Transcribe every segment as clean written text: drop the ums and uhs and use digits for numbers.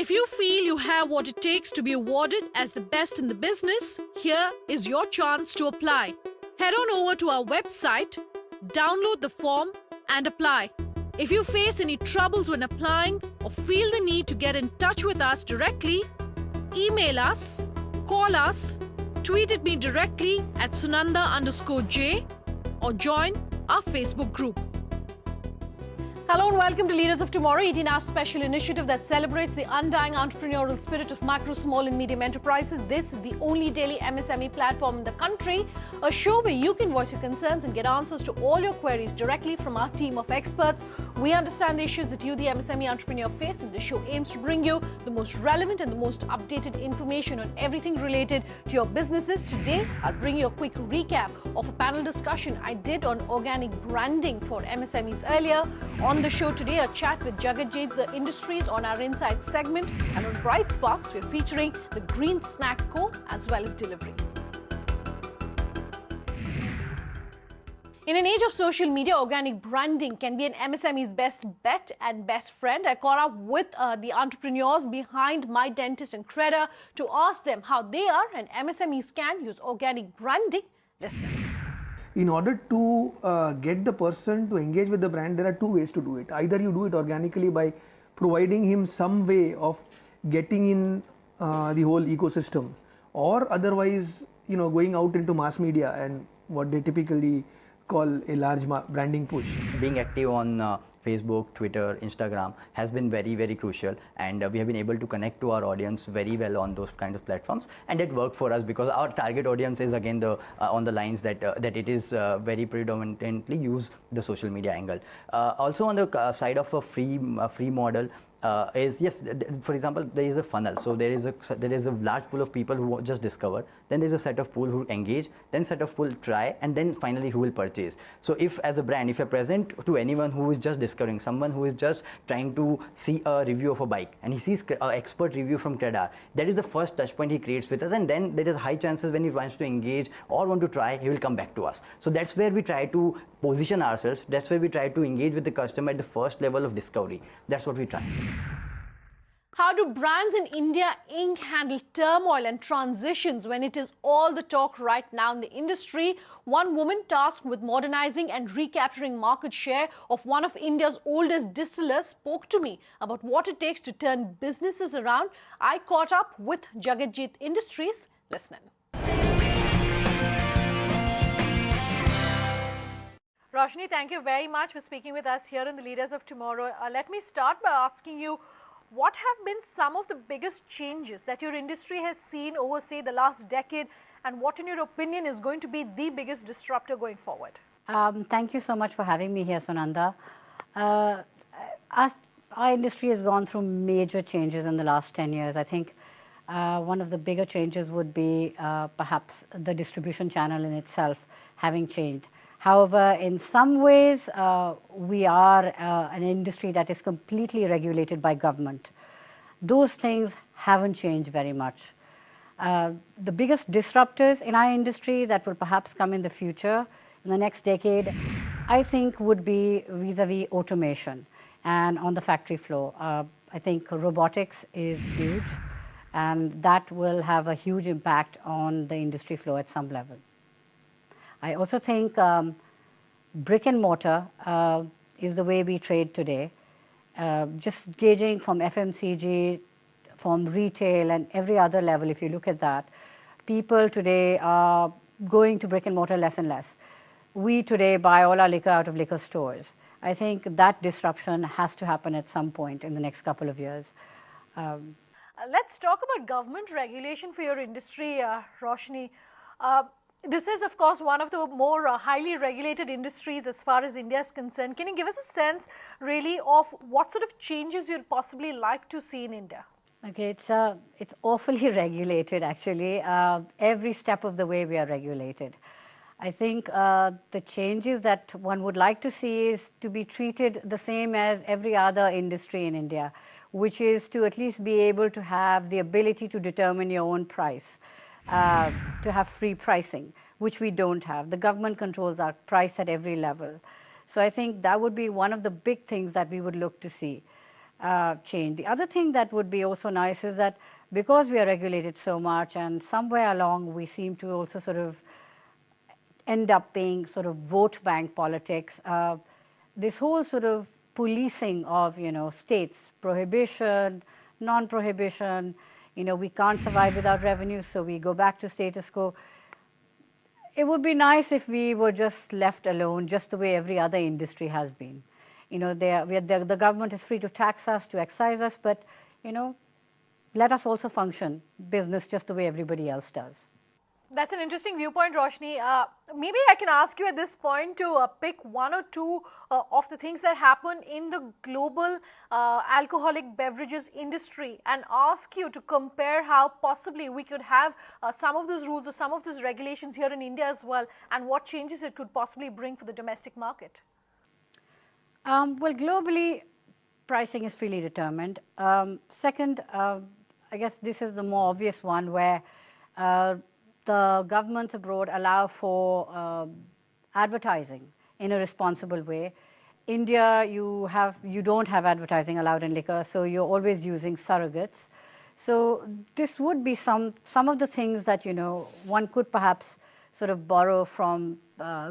If you feel you have what it takes to be awarded as the best in the business, here is your chance to apply. Head on over to our website, download the form and apply. If you face any troubles when applying or feel the need to get in touch with us directly, email us, call us, tweet at me directly at Sunanda_J or join our Facebook group. Hello and welcome to Leaders of Tomorrow, 18 Hours special initiative that celebrates the undying entrepreneurial spirit of micro, small and medium enterprises. This is the only daily MSME platform in the country, a show where you can voice your concerns and get answers to all your queries directly from our team of experts. We understand the issues that you, the MSME entrepreneur, face, and the show aims to bring you the most relevant and the most updated information on everything related to your businesses. Today, I'll bring you a quick recap of a panel discussion I did on organic branding for MSMEs earlier. On the show today, a chat with Jagatjit the Industries on our Insights segment, and on Bright Sparks, we're featuring the Green Snack Co. as well as delivery. In an age of social media, organic branding can be an MSME's best bet and best friend. I caught up with the entrepreneurs behind My Dentist and Creda to ask them how they are and MSMEs can use organic branding. Listen. In order to get the person to engage with the brand, there are two ways to do it. Either you do it organically by providing him some way of getting in the whole ecosystem, or otherwise, going out into mass media and what they typically call a large branding push. Being active on Facebook, Twitter, Instagram has been very, very crucial, and we have been able to connect to our audience very well on those kind of platforms, and it worked for us because our target audience is again the on the lines that that it is very predominantly use the social media angle. Also on the side of a free model. Is yes, for example, there is a funnel. So there is a large pool of people who just discover. Then there is a set of pool who engage. Then set of pool try, and then finally who will purchase. So if as a brand, if you're present to anyone who is just discovering, someone who is just trying to see a review of a bike, and he sees an expert review from Creda, that is the first touch point he creates with us, and then there is high chances when he wants to engage or want to try, he will come back to us. So that's where we try to position ourselves. That's where we try to engage with the customer at the first level of discovery. That's what we try. How do brands in India Inc. handle turmoil and transitions when it is all the talk right now in the industry? One woman tasked with modernizing and recapturing market share of one of India's oldest distillers spoke to me about what it takes to turn businesses around. I caught up with Jagatjit Industries. Listen in. Roshni, thank you very much for speaking with us here in the Leaders of Tomorrow. Let me start by asking you, what have been some of the biggest changes that your industry has seen over, say, the last decade, and what, in your opinion, is going to be the biggest disruptor going forward? Thank you so much for having me here, Sunanda. Our industry has gone through major changes in the last 10 years. I think one of the bigger changes would be perhaps the distribution channel in itself having changed. However, in some ways, we are an industry that is completely regulated by government. Those things haven't changed very much. The biggest disruptors in our industry that will perhaps come in the future, in the next decade, I think would be vis-a-vis automation and on the factory floor. I think robotics is huge, and that will have a huge impact on the industry floor at some level. I also think brick and mortar is the way we trade today. Just gauging from FMCG, from retail and every other level, if you look at that, people today are going to brick and mortar less and less. We today buy all our liquor out of liquor stores. I think that disruption has to happen at some point in the next couple of years. Let's talk about government regulation for your industry, Roshni. This is, of course, one of the more highly regulated industries as far as India is concerned. Can you give us a sense, really, of what sort of changes you'd possibly like to see in India? Okay, it's awfully regulated, actually. Every step of the way we are regulated. I think the changes that one would like to see is to be treated the same as every other industry in India, which is to at least be able to have the ability to determine your own price. To have free pricing, which we don't have. The government controls our price at every level. So I think that would be one of the big things that we would look to see. change. The other thing that would be also nice is that because we are regulated so much, and somewhere along we seem to also sort of end up being sort of vote bank politics, this whole sort of policing of, states, prohibition, non-prohibition, we can't survive without revenue, so we go back to status quo. It would be nice if we were just left alone, just the way every other industry has been. The government is free to tax us, to excise us, but, let us also function business just the way everybody else does. That's an interesting viewpoint, Roshni. Maybe I can ask you at this point to pick one or two of the things that happen in the global alcoholic beverages industry and ask you to compare how possibly we could have some of those rules or some of those regulations here in India as well, and what changes it could possibly bring for the domestic market. Well, globally, pricing is freely determined. Second, I guess this is the more obvious one, where the governments abroad allow for advertising in a responsible way. India, you don't have advertising allowed in liquor, so you're always using surrogates. So this would be some of the things that one could perhaps sort of borrow from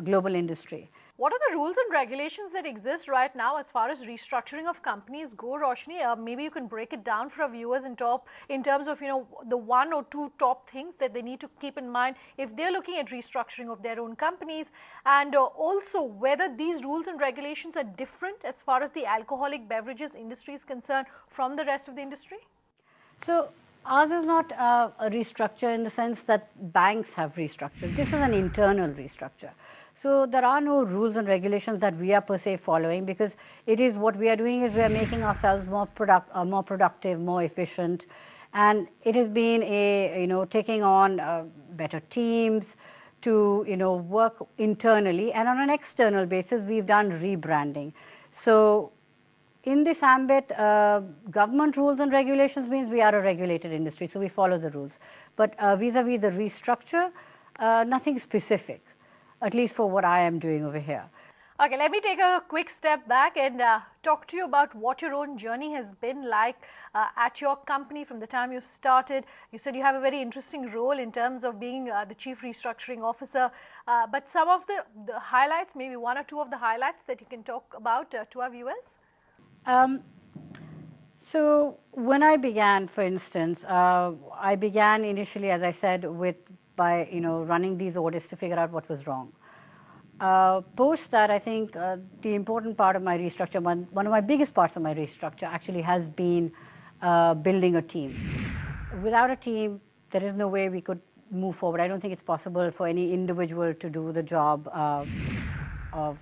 global industry. What are the rules and regulations that exist right now as far as restructuring of companies go, Roshni? Maybe you can break it down for our viewers in terms of the one or two top things that they need to keep in mind if they're looking at restructuring of their own companies, and also whether these rules and regulations are different as far as the alcoholic beverages industry is concerned from the rest of the industry. So ours is not a restructure in the sense that banks have restructured. This is an internal restructure. So there are no rules and regulations that we are per se following, because it is what we are doing is we are making ourselves more productive, more efficient, and it has been taking on better teams to work internally, and on an external basis we've done rebranding. So in this ambit, government rules and regulations means we are a regulated industry, so we follow the rules. But vis-a-vis the restructure, nothing specific, at least for what I am doing over here. Okay, let me take a quick step back and talk to you about what your own journey has been like at your company from the time you've started. You said you have a very interesting role in terms of being the Chief Restructuring Officer, but some of the highlights, maybe one or two of the highlights that you can talk about to our viewers. So when I began, for instance, I began initially, as I said, by running these audits to figure out what was wrong. Post that, I think the important part of my restructure, one of my biggest parts of my restructure actually has been building a team. Without a team, there is no way we could move forward. I don't think it's possible for any individual to do the job of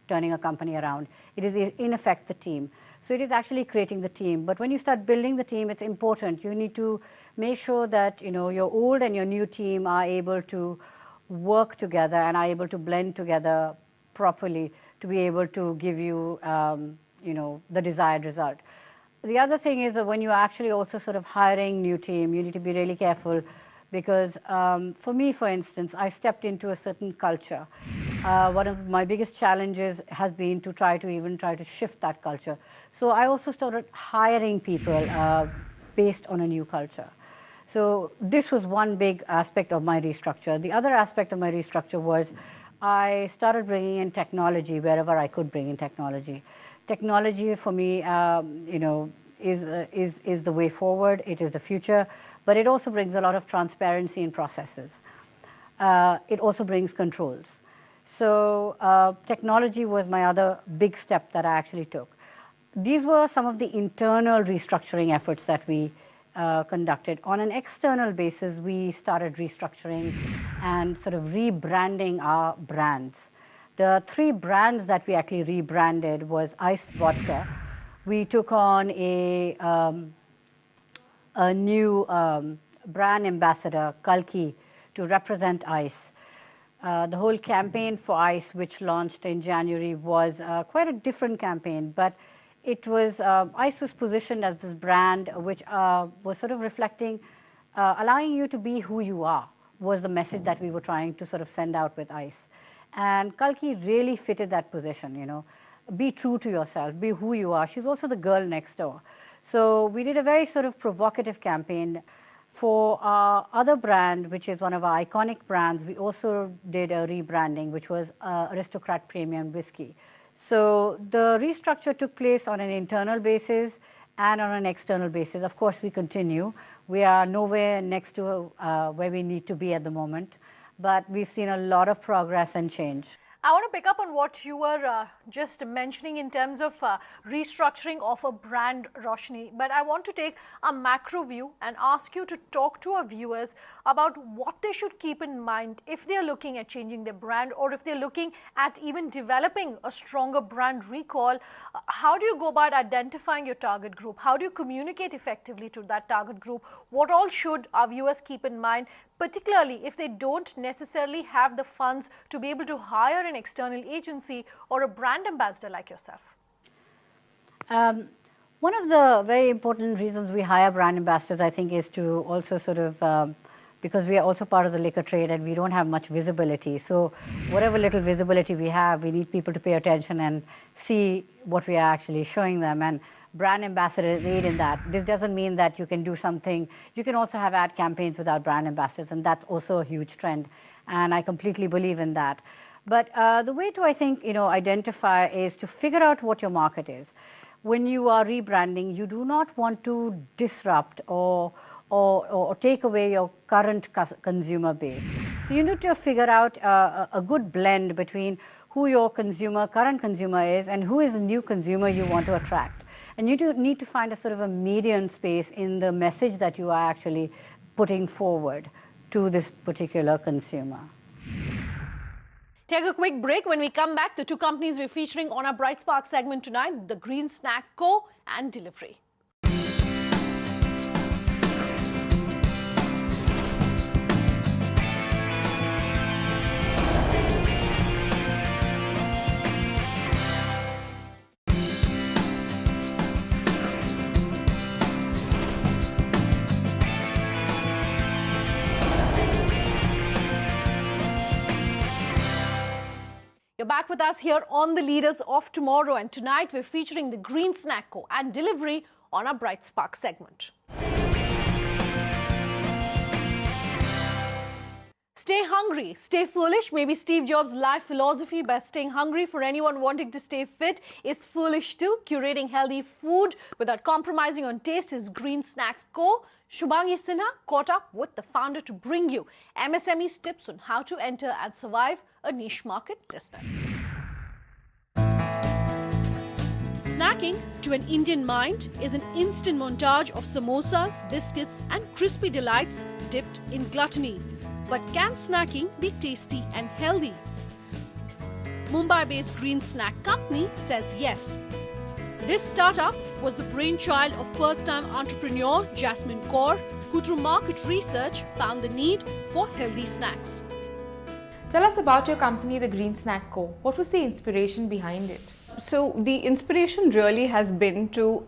turning a company around. It is in effect the team. So it is actually creating the team. But when you start building the team, it's important. You need to make sure that your old and your new team are able to work together and are able to blend together properly to be able to give you the desired result. The other thing is that when you're actually also sort of hiring new team, you need to be really careful, because for me, for instance, I stepped into a certain culture. One of my biggest challenges has been to try to shift that culture. So I also started hiring people based on a new culture. So this was one big aspect of my restructure. The other aspect of my restructure was I started bringing in technology wherever I could bring in technology. Technology for me, is the way forward. It is the future, but it also brings a lot of transparency in processes. It also brings controls. So technology was my other big step that I actually took. These were some of the internal restructuring efforts that we conducted. On an external basis, we started restructuring and sort of rebranding our brands. The three brands that we actually rebranded was Ice Vodka. We took on a new brand ambassador, Kalki, to represent Ice. The whole campaign for Ice, which launched in January, was quite a different campaign, but it was, Ice was positioned as this brand which was sort of reflecting, allowing you to be who you are, was the message that we were trying to sort of send out with Ice. And Kalki really fitted that position, be true to yourself, be who you are. She's also the girl next door. So we did a very sort of provocative campaign. For our other brand, which is one of our iconic brands, we also did a rebranding, which was Aristocrat Premium Whiskey. So the restructure took place on an internal basis and on an external basis. Of course, we continue. We are nowhere next to where we need to be at the moment, but we've seen a lot of progress and change. I want to pick up on what you were just mentioning in terms of restructuring of a brand, Roshni. But I want to take a macro view and ask you to talk to our viewers about what they should keep in mind if they're looking at changing their brand, or if they're looking at even developing a stronger brand recall. How do you go about identifying your target group? How do you communicate effectively to that target group? What all should our viewers keep in mind, particularly if they don't necessarily have the funds to be able to hire an external agency or a brand ambassador like yourself? One of the very important reasons we hire brand ambassadors, I think, is to also sort of, because we are also part of the liquor trade and we don't have much visibility. So whatever little visibility we have, we need people to pay attention and see what we are actually showing them. And brand ambassadors aid in that. This doesn't mean that you can do something. You can also have ad campaigns without brand ambassadors, and that's also a huge trend. And I completely believe in that. But the way to, I think, identify is to figure out what your market is. When you are rebranding, you do not want to disrupt or take away your current consumer base. So you need to figure out a good blend between who your current consumer is, and who is the new consumer you want to attract. And you do need to find a sort of a median space in the message that you are actually putting forward to this particular consumer. Take a quick break. When we come back, the two companies we're featuring on our Bright Spark segment tonight, the Green Snack Co. and Delhivery. You're back with us here on The Leaders of Tomorrow, and tonight we're featuring the Green Snack Co. and Delhivery on our Bright Spark segment. Stay hungry, stay foolish. Maybe Steve Jobs' life philosophy, by staying hungry for anyone wanting to stay fit is foolish too. Curating healthy food without compromising on taste is Green Snack Co. Shubhangi Sinha caught up with the founder to bring you MSME's tips on how to enter and survive a niche market this time. Snacking to an Indian mind is an instant montage of samosas, biscuits and crispy delights dipped in gluttony. But can snacking be tasty and healthy? Mumbai-based Green Snack Company says yes. This startup was the brainchild of first-time entrepreneur Jasmine Kaur, who through market research found the need for healthy snacks. Tell us about your company, the Green Snack Co. What was the inspiration behind it? So the inspiration really has been to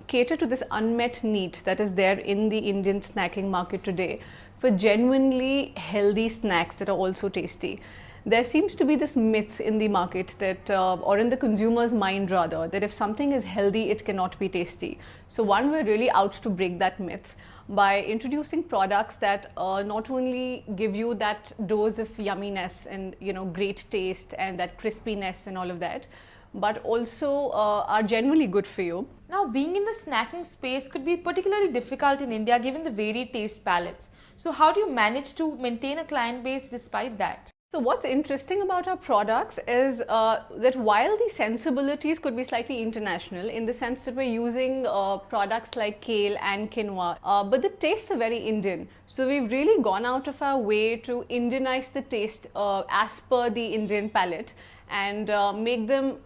cater to this unmet need that is there in the Indian snacking market today for genuinely healthy snacks that are also tasty. There seems to be this myth in the market that, or in the consumer's mind rather, that if something is healthy, it cannot be tasty. So one, we're really out to break that myth by introducing products that not only give you that dose of yumminess and great taste and that crispiness and all of that, but also are genuinely good for you. Now, being in the snacking space could be particularly difficult in India given the varied taste palettes. So how do you manage to maintain a client base despite that? So what's interesting about our products is that while the sensibilities could be slightly international in the sense that we're using products like kale and quinoa, but the tastes are very Indian. So we've really gone out of our way to Indianize the taste as per the Indian palate and make them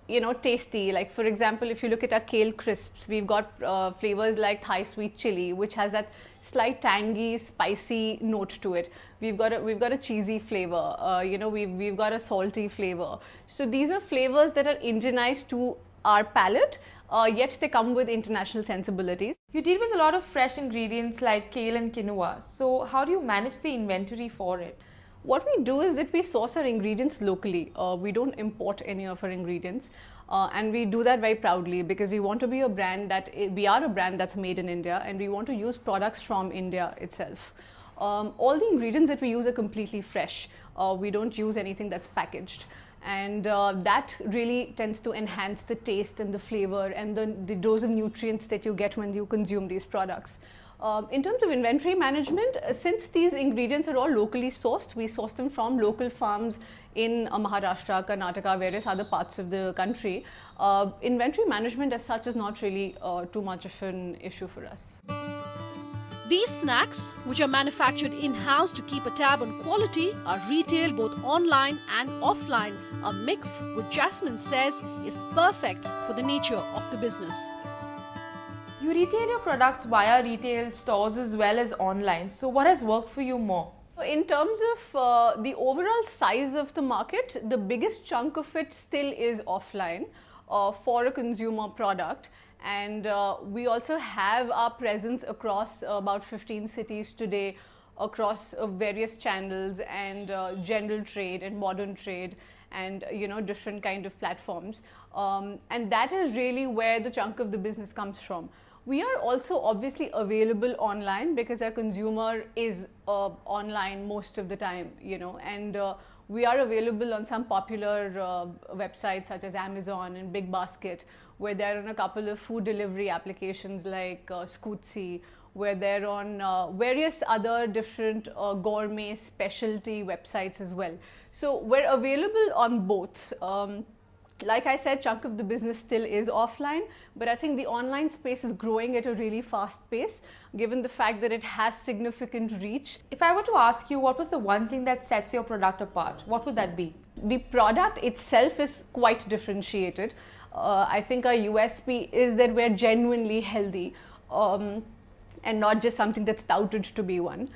tasty. Like for example, if you look at our kale crisps, we've got flavors like Thai sweet chili, which has that slight tangy, spicy note to it. We've got a cheesy flavor. We've got a salty flavor. So these are flavors that are Indianized to our palate, yet they come with international sensibilities. You deal with a lot of fresh ingredients like kale and quinoa. So how do you manage the inventory for it? What we do is that we source our ingredients locally. We don't import any of our ingredients. And we do that very proudly because we want to be a brand we are a brand that's made in India, and we want to use products from India itself. All the ingredients that we use are completely fresh. We don't use anything that's packaged. And that really tends to enhance the taste and the flavor and the dose of nutrients that you get when you consume these products. In terms of inventory management, since these ingredients are all locally sourced, we source them from local farms in Maharashtra, Karnataka, various other parts of the country. Inventory management as such is not really too much of an issue for us. These snacks, which are manufactured in-house to keep a tab on quality, are retailed both online and offline, a mix which Jasmine says is perfect for the nature of the business. You retail your products via retail stores as well as online. So what has worked for you more? In terms of the overall size of the market, the biggest chunk of it still is offline for a consumer product. And we also have our presence across about 15 cities today, across various channels and general trade and modern trade and different kind of platforms. And that is really where the chunk of the business comes from. We are also obviously available online because our consumer is online most of the time, and we are available on some popular websites such as Amazon and Big Basket, where they're on a couple of food delivery applications like Scootsie, where they're on various other different gourmet specialty websites as well. So we're available on both. Like I said, chunk of the business still is offline, but I think the online space is growing at a really fast pace, given the fact that it has significant reach. If I were to ask you what was the one thing that sets your product apart, what would that be? The product itself is quite differentiated. I think our USP is that we're genuinely healthy and not just something that's touted to be one.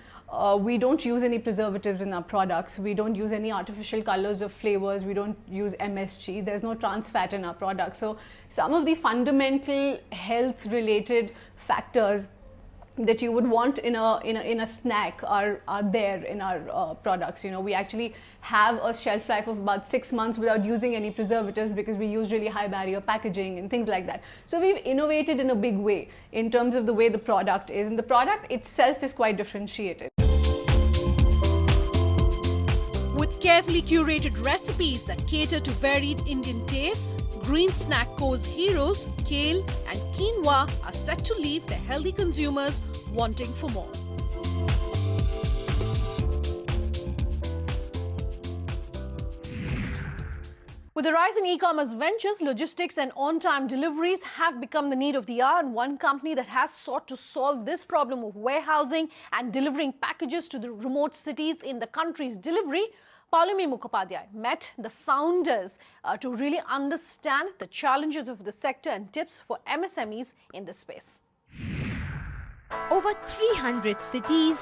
We don't use any preservatives in our products. We don't use any artificial colors or flavors. We don't use MSG. There's no trans fat in our products. So some of the fundamental health related factors that you would want in a snack are there in our products. We actually have a shelf life of about 6 months without using any preservatives because we use really high barrier packaging and things like that. So we've innovated in a big way in terms of the way the product is, and the product itself is quite differentiated. With carefully curated recipes that cater to varied Indian tastes, Green Snack Co.'s heroes, kale and quinoa, are set to leave their healthy consumers wanting for more. With the rise in e-commerce ventures, logistics and on-time deliveries have become the need of the hour, and one company that has sought to solve this problem of warehousing and delivering packages to the remote cities in the country's delivery, Poulami Mukhopadhyay met the founders to really understand the challenges of the sector and tips for MSMEs in this space. Over 300 cities,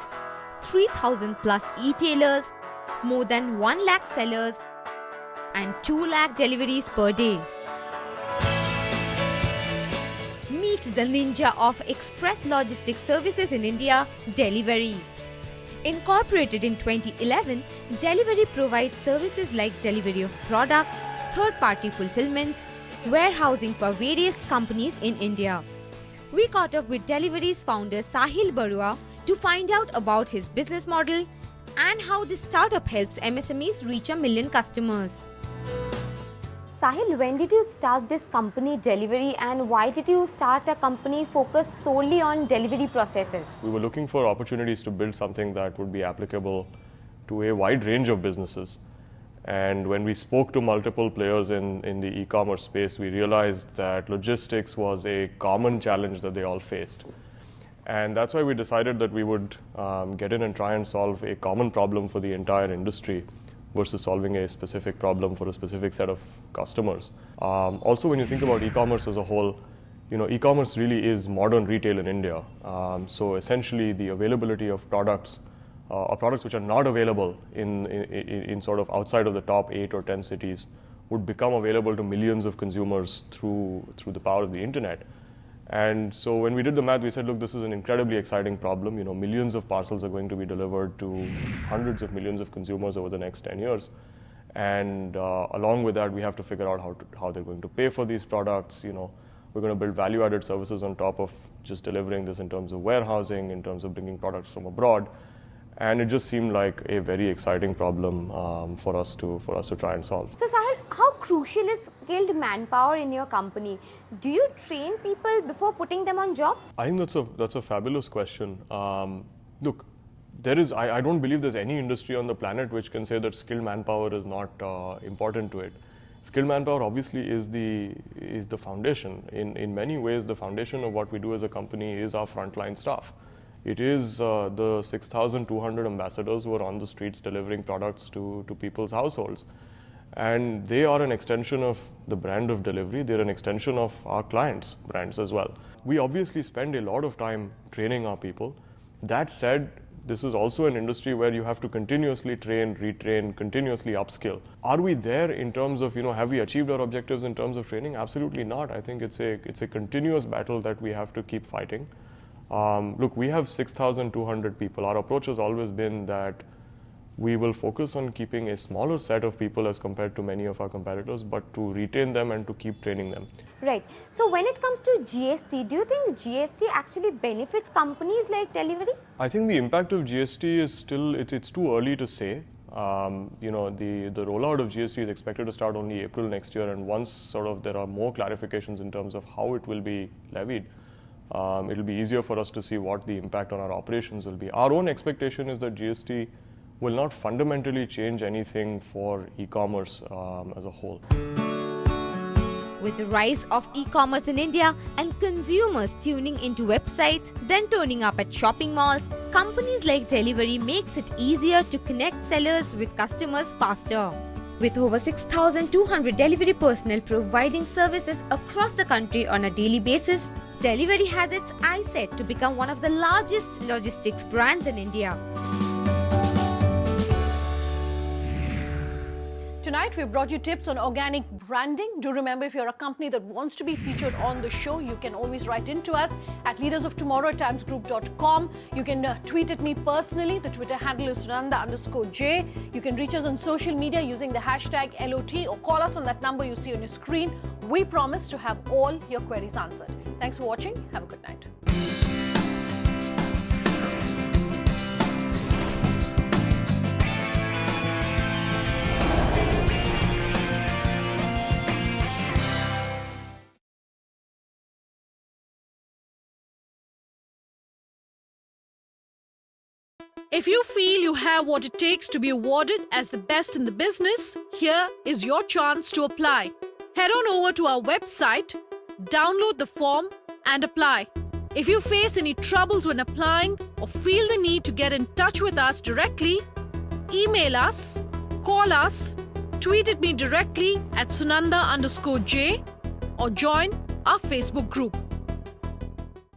3,000 plus e-tailers, more than 1 lakh sellers and 2 lakh deliveries per day. Meet the ninja of express logistics services in India, Delhivery. Incorporated in 2011, Delhivery provides services like delivery of products, third-party fulfillments, warehousing for various companies in India. We caught up with Delhivery's founder Sahil Barua to find out about his business model and how this startup helps MSMEs reach 1 million customers. Sahil, when did you start this company Delhivery, and why did you start a company focused solely on delivery processes? We were looking for opportunities to build something that would be applicable to a wide range of businesses. And when we spoke to multiple players in the e-commerce space, we realized that logistics was a common challenge that they all faced. And that's why we decided that we would get in and try and solve a common problem for the entire industry versus solving a specific problem for a specific set of customers. Also, when you think about e-commerce as a whole, e-commerce really is modern retail in India. So essentially, the availability of products, or products which are not available in sort of outside of the top 8 or 10 cities, would become available to millions of consumers through the power of the internet. And so when we did the math, we said, look, this is an incredibly exciting problem. Millions of parcels are going to be delivered to hundreds of millions of consumers over the next 10 years. And along with that, we have to figure out how they're going to pay for these products. You know, we're going to build value-added services on top of just delivering this in terms of warehousing, in terms of bringing products from abroad. And it just seemed like a very exciting problem for us to try and solve. So Sahil, how crucial is skilled manpower in your company? Do you train people before putting them on jobs? I think that's a fabulous question. Look, I don't believe there's any industry on the planet which can say that skilled manpower is not important to it. Skilled manpower obviously is the foundation. In many ways, the foundation of what we do as a company is our frontline staff. It is the 6,200 ambassadors who are on the streets delivering products to people's households. And they are an extension of the brand of delivery. They're an extension of our clients' brands as well. We obviously spend a lot of time training our people. That said, this is also an industry where you have to continuously train, retrain, continuously upskill. Are we there in terms of, have we achieved our objectives in terms of training? Absolutely not. I think it's a continuous battle that we have to keep fighting. Look, we have 6,200 people. Our approach has always been that we will focus on keeping a smaller set of people as compared to many of our competitors, but to retain them and to keep training them. Right. So when it comes to GST, do you think GST actually benefits companies like Delhivery? I think the impact of GST is still, it's too early to say. The rollout of GST is expected to start only April next year, and once sort of there are more clarifications in terms of how it will be levied, it'll be easier for us to see what the impact on our operations will be. Our own expectation is that GST will not fundamentally change anything for e-commerce as a whole. With the rise of e-commerce in India and consumers tuning into websites, then turning up at shopping malls, companies like Delhivery makes it easier to connect sellers with customers faster. With over 6,200 delivery personnel providing services across the country on a daily basis, Delhivery has its eyes set to become one of the largest logistics brands in India. Tonight, we brought you tips on organic branding. Do remember, if you're a company that wants to be featured on the show, you can always write into us at leadersoftomorrow@timesgroup.com. You can tweet at me personally. The Twitter handle is Sunanda_J. You can reach us on social media using the hashtag LOT or call us on that number you see on your screen. We promise to have all your queries answered. Thanks for watching. Have a good night. If you feel you have what it takes to be awarded as the best in the business, here is your chance to apply. Head on over to our website, download the form and apply. If you face any troubles when applying or feel the need to get in touch with us directly, email us, call us, tweet at me directly at Sunanda_J or join our Facebook group.